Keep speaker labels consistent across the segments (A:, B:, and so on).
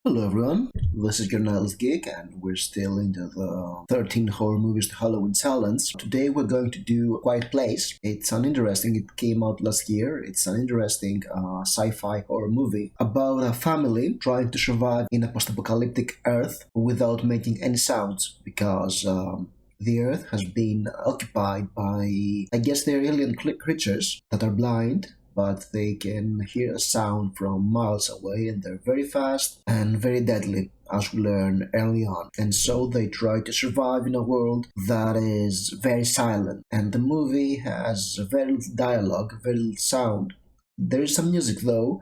A: Hello everyone, this is your Niles Geek and we're still into the 13 horror movies to Halloween Silence. Today we're going to do Quiet Place. It's an interesting, it came out last year, it's an interesting sci-fi horror movie about a family trying to survive in a post-apocalyptic Earth without making any sounds because the Earth has been occupied by, I guess they're alien creatures that are blind, but they can hear a sound from miles away and they're very fast and very deadly, as we learn early on. And so they try to survive in a world that is very silent. And the movie has very little dialogue, very little sound. There is some music though,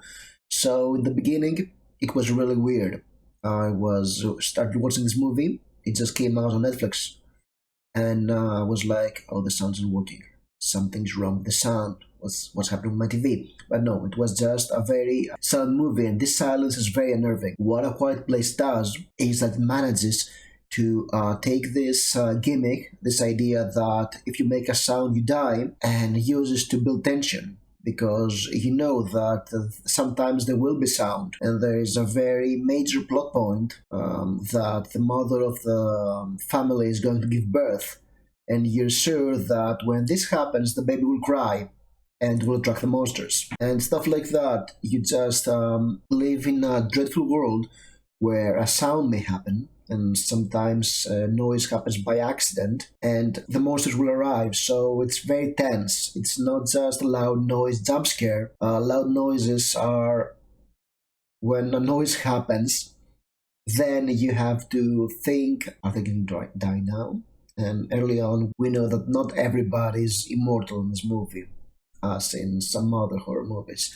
A: so in the beginning it was really weird. I was started watching this movie, it just came out on Netflix, and I was like, oh, the sound isn't working. Something's wrong with the sound. What's happening with my TV? But no, it was just a very silent movie, and this silence is very unnerving. What A Quiet Place does is that it manages to take this gimmick, this idea that if you make a sound, you die, and uses to build tension. Because you know that sometimes there will be sound, and there is a very major plot point that the mother of the family is going to give birth, and you're sure that when this happens, the baby will cry and will attract the monsters and stuff like that. You just live in a dreadful world where a sound may happen, and sometimes noise happens by accident, and the monsters will arrive. So it's very tense. It's not just a loud noise jump scare. Loud noises are when a noise happens, then you have to think, are they going to die now? And early on, we know that not everybody is immortal in this movie, as in some other horror movies.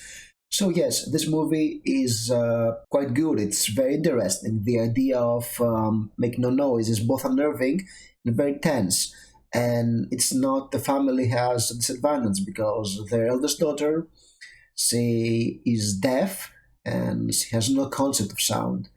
A: So yes, this movie is quite good. It's very interesting. The idea of making no noise is both unnerving and very tense. And it's not the family has a disadvantage because their eldest daughter, she is deaf and she has no concept of sound.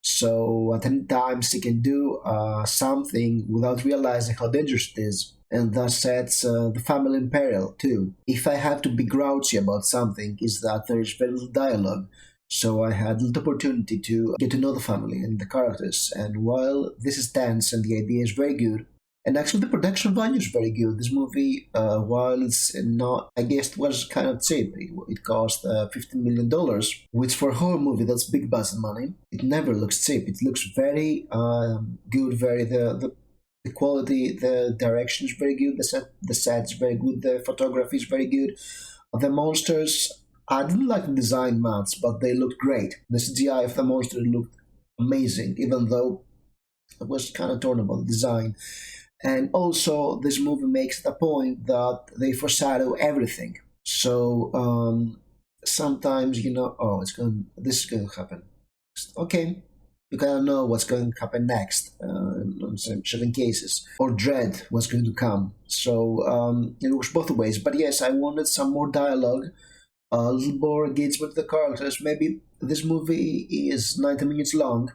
A: So at any time she can do something without realizing how dangerous it is, and that sets the family in peril too. If I have to be grouchy about something, is that there is very little dialogue, so I had little opportunity to get to know the family and the characters. And while this is tense and the idea is very good, and actually the production value is very good. This movie, while it's not, I guess it was kind of cheap. It cost $15 million, which for a horror movie, that's big budget money. It never looks cheap. It looks very good, very, the quality, the direction is very good, the set is very good, the photography is very good. The monsters, I didn't like the design much, but they looked great. The CGI of the monster looked amazing, even though I was kind of torn about the design. And also, this movie makes the point that they foreshadow everything. So sometimes oh, this is going to happen. Okay, you kind of know what's going to happen next in certain cases, or dread what's going to come. So it works both ways. But yes, I wanted some more dialogue, a little more engagement with the characters. Maybe this movie is 90 minutes long,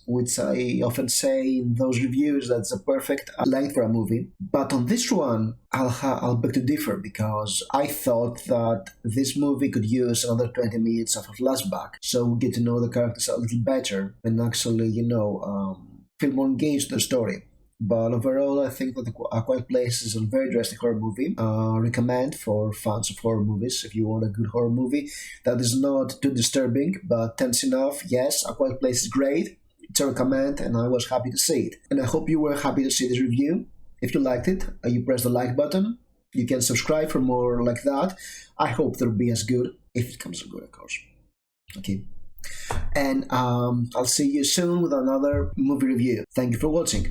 A: which I often say in those reviews that's a perfect length for a movie. But on this one, I'll beg to differ, because I thought that this movie could use another 20 minutes of a flashback, so we get to know the characters a little better and actually, feel more engaged in the story. But overall, I think that A Quiet Place is a very interesting horror movie. Recommend for fans of horror movies. If you want a good horror movie that is not too disturbing but tense enough, yes, A Quiet Place is great. It's a recommend, and I was happy to see it. And I hope you were happy to see this review. If you liked it, you press the like button. You can subscribe for more like that. I hope they'll be as good, if it comes as good, of course. Okay. And I'll see you soon with another movie review. Thank you for watching.